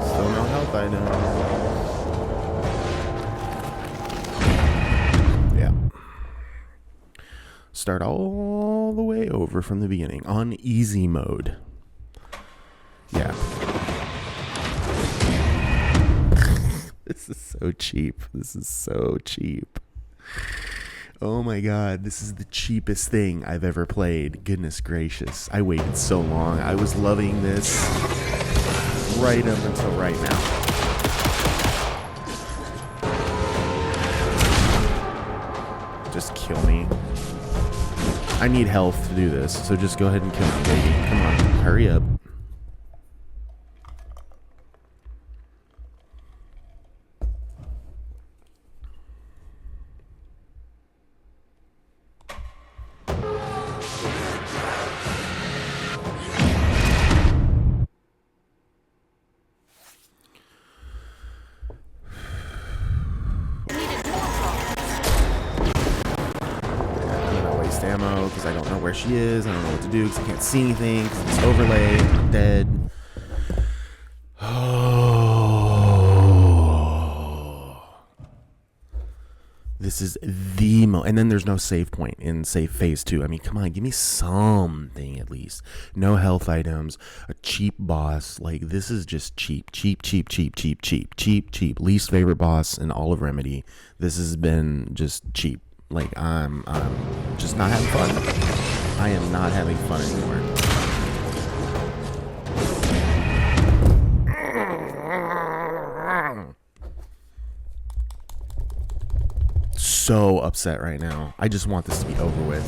Still no health items. Start all the way over from the beginning on easy mode. Yeah. This is so cheap. This is so cheap. Oh my god, this is the cheapest thing I've ever played. Goodness gracious. I waited so long. I was loving this right up until right now. Just kill me. I need health to do this, so just go ahead and kill me, baby. Come on, hurry up. Ammo because I don't know where she is. I don't know what to do because I can't see anything because it's overlay. I'm dead. Oh. This is the and then there's no save point in save phase 2. I mean, come on, give me something at least. No health items, a cheap boss. Like, this is just cheap. Least favorite boss in all of Remedy. This has been just cheap. Like, I'm just not having fun. I am not having fun anymore. So upset right now. I just want this to be over with.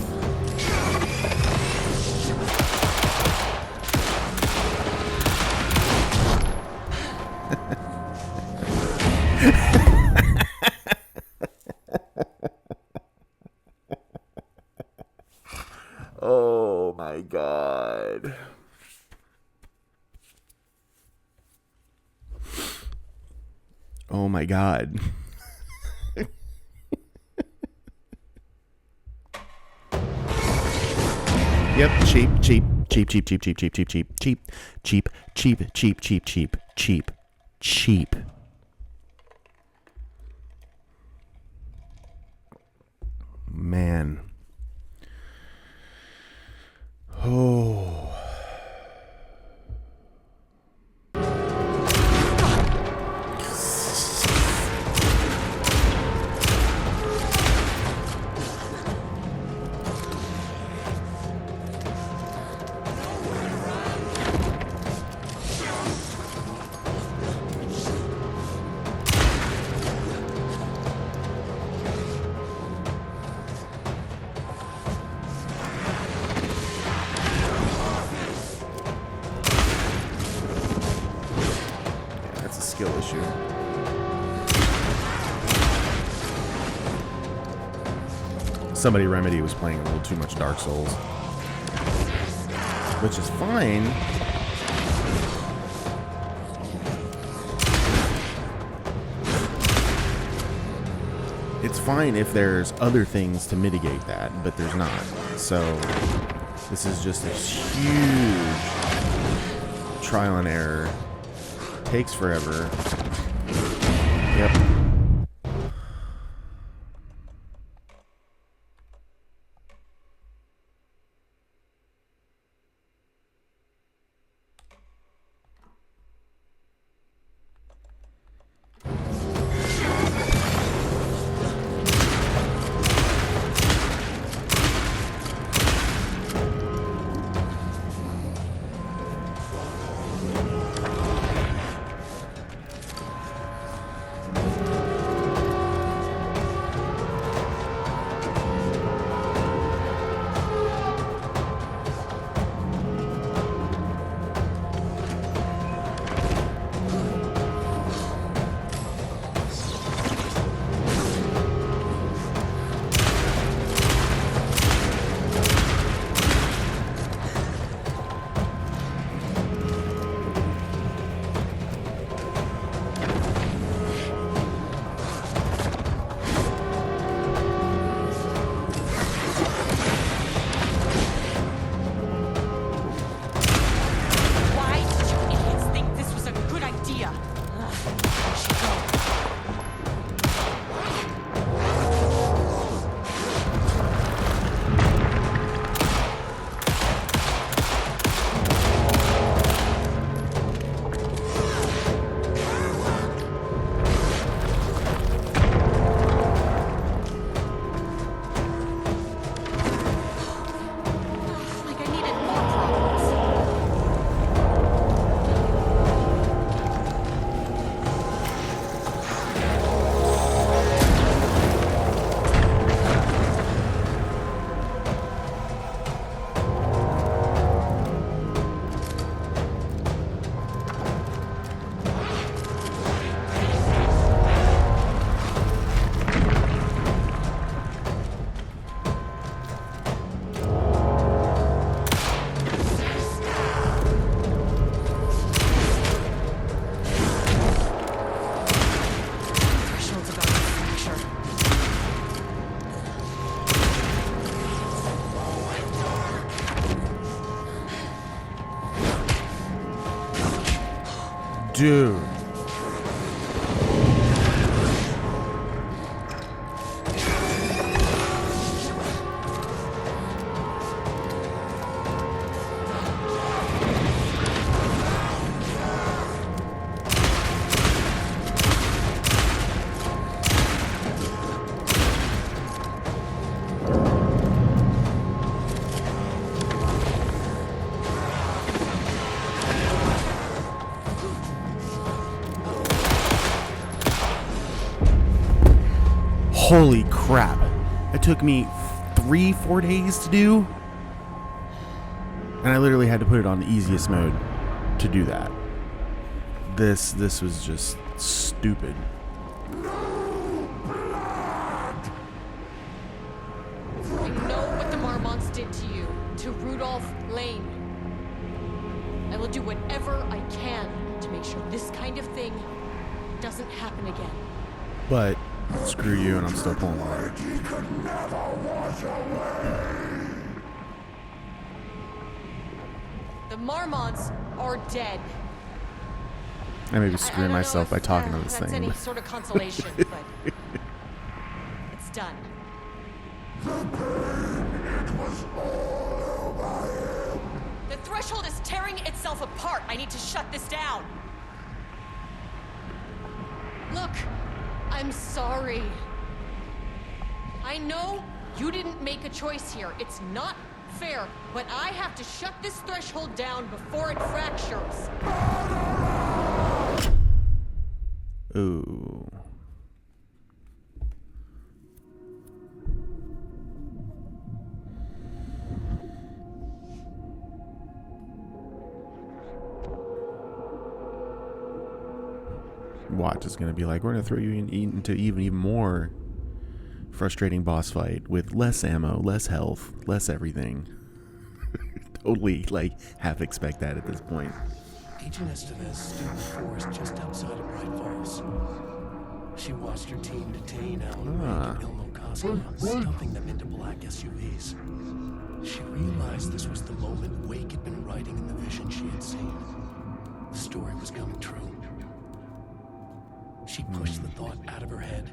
Oh my god. Oh my god. Yep, cheap. Man. Oh. Skill issue. Somebody Remedy was playing a little too much Dark Souls, which is fine. It's fine if there's other things to mitigate that, but there's not. So this is just a huge trial and error. Takes forever. Yep. Dude. Holy crap. It took me 3-4 days to do. And I literally had to put it on the easiest mode to do that. This was just stupid. I know what the Marmonts did to you, to Rudolph Lane. I will do whatever I can to make sure this kind of thing doesn't happen again. But screw you, and I'm still pulling water. The Marmonts are dead. I may be screwing myself by talking to this that's thing. any sort of consolation, but it's done. The threshold is tearing itself apart. I need to shut this down. Look, I'm sorry. I know you didn't make a choice here. It's not fair, but I have to shut this threshold down before it fractures. Ooh. Watch is going to be like, we're going to throw you into even more frustrating boss fight with less ammo, less health, less everything. Totally, like, half expect that at this point. Agent Estevez stood in the forest just outside of Bright Falls. She watched her team detain Alan Wake and Ilmo Koski, stuffing them into black SUVs. She realized this was the moment Wake had been writing in the vision she had seen. The story was coming true. She pushed the thought out of her head.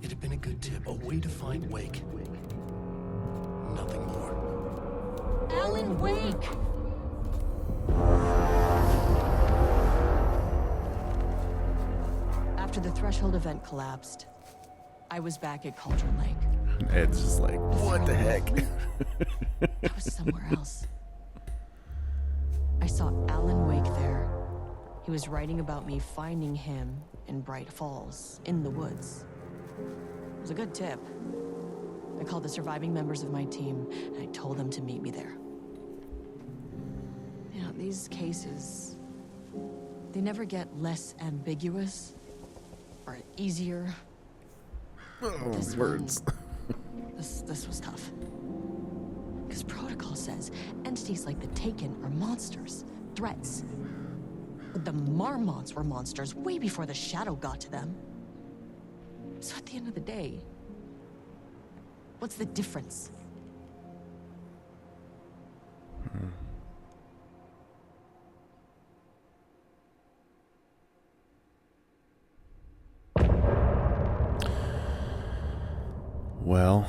It had been a good tip, a way to find Wake. Nothing more. Alan Wake! After the Threshold event collapsed, I was back at Cauldron Lake. It's just like, what the heck? I was somewhere else. I saw Alan Wake there. He was writing about me finding him in Bright Falls, in the woods. It was a good tip. I called the surviving members of my team, and I told them to meet me there. You know, these cases, they never get less ambiguous or easier. Oh, This words. This was tough. Because protocol says entities like the Taken are monsters, threats. But the Marmonts were monsters way before the Shadow got to them. So at the end of the day, what's the difference? Well,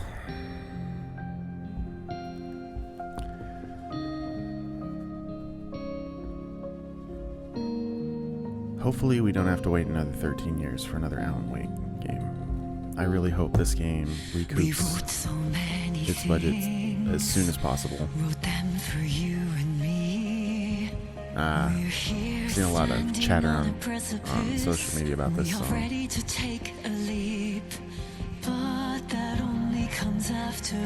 hopefully we don't have to wait another 13 years for another Alan Wake game. I really hope this game recoups its budget as soon as possible. I've seen a lot of chatter on social media about this song. Comes after,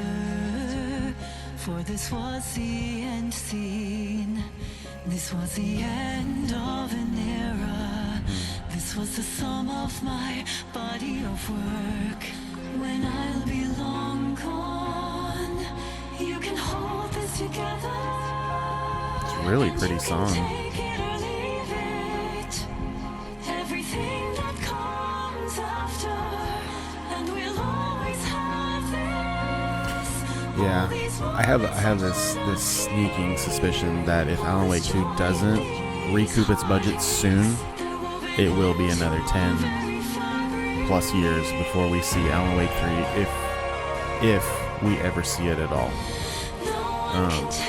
for this was the end scene. This was the end of an era. This was the sum of my body of work. When I'll be long gone, you can hold this together. It's a really pretty song. Take it or leave it. Everything that comes after, and we'll always have this. Yeah, I have this sneaking suspicion that if Alan Wake 2 doesn't recoup its budget soon, it will be another 10 plus years before we see Alan Wake 3, if we ever see it at all.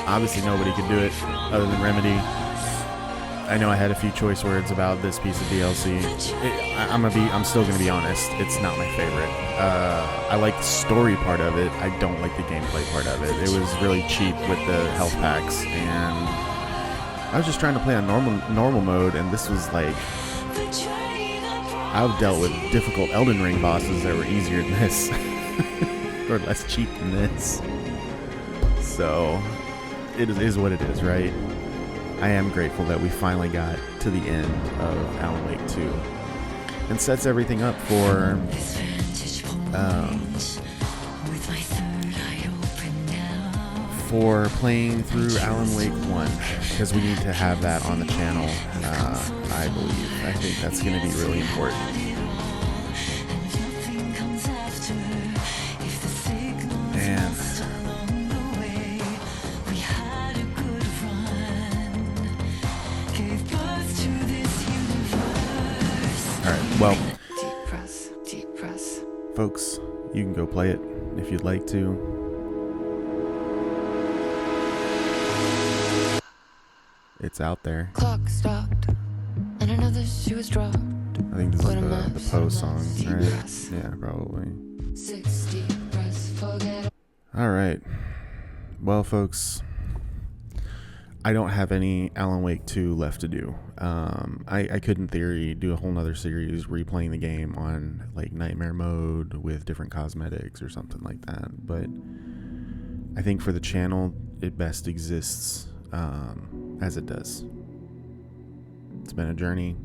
Obviously nobody could do it other than Remedy. I know I had a few choice words about this piece of DLC. I'm still gonna be honest. It's not my favorite. I like the story part of it. I don't like the gameplay part of it. It was really cheap with the health packs, and I was just trying to play on normal mode, and this was like I've dealt with difficult Elden Ring bosses that were easier than this. Or less cheap than this. So, it is what it is, right? I am grateful that we finally got to the end of Alan Wake 2. And sets everything up for playing through Alan Wake 1, because we need to have that on the channel, I believe. I think that's going to be really important. And alright, well, folks, you can go play it if you'd like to. It's out there. Clock stopped, and another shoe was dropped. I think this is the Poe song, right? Yeah, probably. 60 breaths, forget. Alright. Well, folks, I don't have any Alan Wake 2 left to do. I could, in theory, do a whole nother series replaying the game on, like, Nightmare Mode with different cosmetics or something like that. But I think for the channel, it best exists as it does. It's been a journey.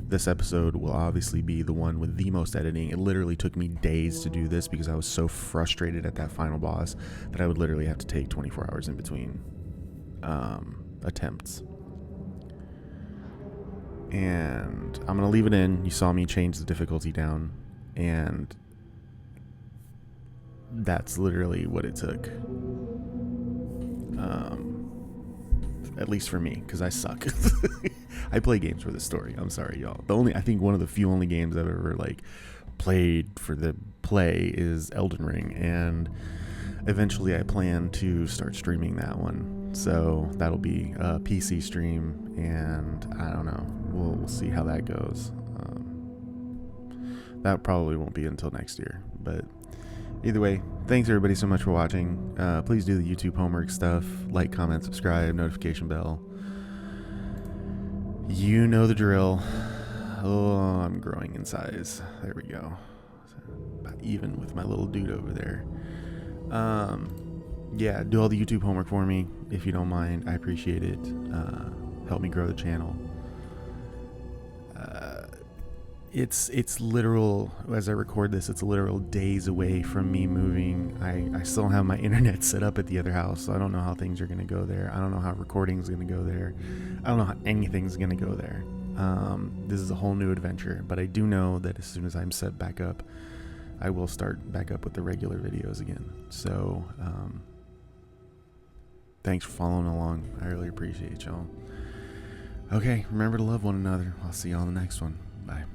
This episode will obviously be the one with the most editing. It literally took me days to do this because I was so frustrated at that final boss that I would literally have to take 24 hours in between attempts. And I'm gonna leave it in. You saw me change the difficulty down, and that's literally what it took. At least for me, because I suck. I play games for the story. I'm sorry, y'all. I think one of the few only games I've ever like played for the play is Elden Ring, and eventually I plan to start streaming that one. So that'll be a PC stream, and I don't know. We'll see how that goes. That probably won't be until next year, but either way, thanks everybody so much for watching. Please do the YouTube homework stuff. Like, comment, subscribe, notification bell. You know the drill. Oh, I'm growing in size. There we go. About even with my little dude over there. Yeah, do all the YouTube homework for me if you don't mind. I appreciate it. Help me grow the channel. It's literal, as I record this, it's literal days away from me moving. I still don't have my internet set up at the other house, so I don't know how things are going to go there. I don't know how recording's going to go there. I don't know how anything's going to go there. This is a whole new adventure, but I do know that as soon as I'm set back up, I will start back up with the regular videos again. So, thanks for following along. I really appreciate y'all. Okay, remember to love one another. I'll see you on the next one. Bye.